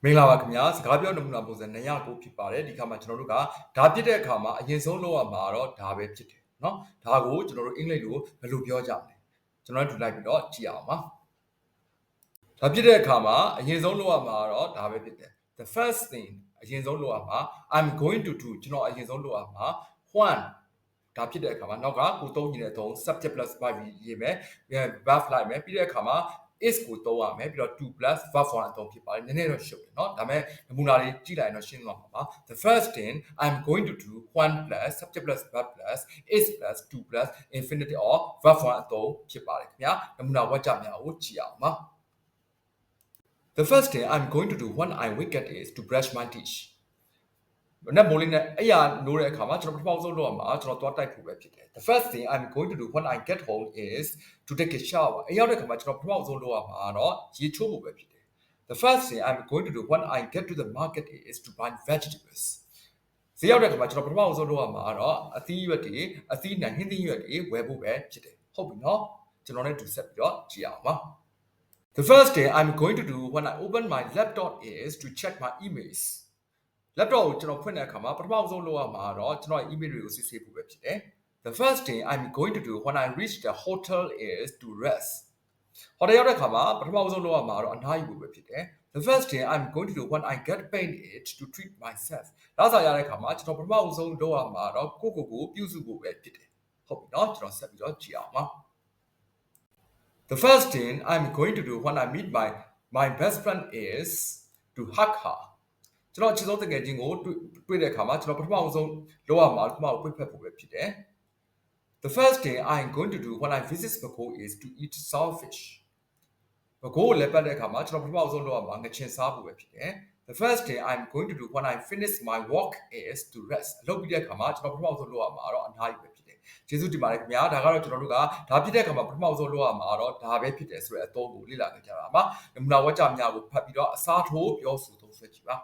မင်္ဂလာပါခင်ဗျာစကားပြောနမူနာပုံစံ200ဖြစ်ပါတယ်ဒီခါမှာကျွန်တော်တို့ကဓာပြစ်တဲ့အခါမှာအရင်ဆုံးလုပ်ရမှာတော့ဓာပဲဖြစ်တယ်เนาะဓာကိုကျွန်တော်တို့အင်္ဂလိပ်လိုဘယ်လိုပြောကြမလဲကျွန်တော်တို့ထူလိုက်ပြီးတော့ကြည့်အောင်ပါဓာပြစ်တဲ့အခါမှာအရင်ဆုံးလုပ်ရမှာတော့ဓာပဲဖြစ်တယ် the first thing အရင်ဆုံးလုပ်ရမှာ I'm going to do ကျွန်တော်အရင်ဆုံးလုပ်ရမှာ when ဓာဖြစ်တဲ့အခါမှာနောက်ကကိုသုံးနေတဲ့သုံး subject plus verb ရေးမယ် verb လိုက်မယ်ပြီးတဲ့အခါမှာ is ကိုသုံးရမယ်ပြီးတော့ to plus verb form အသုံးဖြစ်ပါတယ်နည်းနည်းတော့ရှုပ်တယ်เนาะဒါပေမဲ့နမူနာလေးကြည့်လိုက်ရင်တော့ရှင်းသွားမှာပါ the first thing I'm going to do when plus subject plus verb plus is plus to plus infinitive or verb form အသုံးဖြစ်ပါတယ်ခင်ဗျာနမူနာဝါကျများကိုကြည့်အောင်ပါ the first thing I'm going to do when I wake up is to brush my teeth နက်မိုးလေးနဲ့အဲ့ရနိုးတဲ့အခါမှာကျွန်တော်ပထမဆုံးလုပ်ရမှာကျွန်တော်သွားတိုက်ဖို့ပဲဖြစ်တယ် the first thing I'm going to do when I get home is to take a shower အဲ့ရောက်တဲ့အခါမှာကျွန်တော်ပထမဆုံးလုပ်ရမှာတော့ရေချိုးဖို့ပဲဖြစ်တယ် the first thing I'm going to do when I get to the market is to buy vegetables ဈေးရောက်တဲ့အခါမှာကျွန်တော်ပထမဆုံးလုပ်ရမှာတော့အသီးရွက်တွေအသီးနှံဟင်းသီးရွက်တွေဝယ်ဖို့ပဲဖြစ်တယ်ဟုတ်ပြီနော်ကျွန်တော်လည်းတူဆက်ပြီးတော့ကြည့်အောင်ပါ the first thing I'm going to do when I open my laptop is to check my emails laptop ကိုကျွန်တော်ဖွင့်တဲ့အခါမှာပထမဆုံးလုပ်ရမှာတော့ကျွန်တော် email တွေကိုစစ်ဆေးဖို့ပဲဖြစ်တယ် the first thing I'm going to do when I reach the hotel is to rest ဟိုတရောက်တဲ့အခါမှာပထမဆုံးလုပ်ရမှာတော့အနားယူဖို့ပဲဖြစ်တယ် the first thing I'm going to do when I get paid is to treat myself နောက်စားရတဲ့အခါမှာကျွန်တော်ပထမဆုံးလုပ်ရမှာတော့ကိုပြုစုဖို့ပဲဖြစ်တယ်ဟုတ်ပြီเนาะကျွန်တော်ဆက်ပြီးတော့ကြည့်အောင်ပါ the first thing I'm going to do when I meet my best friend is to hug herကျွန်တော်ချစ်ဆုံးတကယ်ချင်းကိုတွေ့တဲ့အခါမှာကျွန်တော်ပထမဆုံးလုပ်ရမှာပထမဆုံးပြဖက်ဖို့ပဲဖြစ်တယ် the first thing I'm going to do when I visit Bago is to eat saltfish Bago ကိုလည်းပတ်တဲ့အခါမှာကျွန်တော်ပထမဆုံးလုပ်ရမှာငချင်စားဖို့ပဲဖြစ်တယ် the first thing I'm going to do when I finish my work is to rest အလုပ်ပြီးတဲ့အခါမှာကျွန်တော်ပထမဆုံးလုပ်ရမှာတော့အနားယူပဲဖြစ်တယ်ကျေးဇူးတင်ပါတယ်ခင်ဗျာဒါကတော့ကျွန်တော်တို့ကဒါဖြစ်တဲ့အခါမှာပထမဆုံးလုပ်ရမှာတော့ဒါပဲဖြစ်တယ်ဆိုတဲ့အသုံးကိုလေ့လာကြကြတာပါနမူနာဝါကျများကိုဖတ်ပြီးတော့အစားထိုးပြောဆိုသုံးဆွဲကြည့်ပါ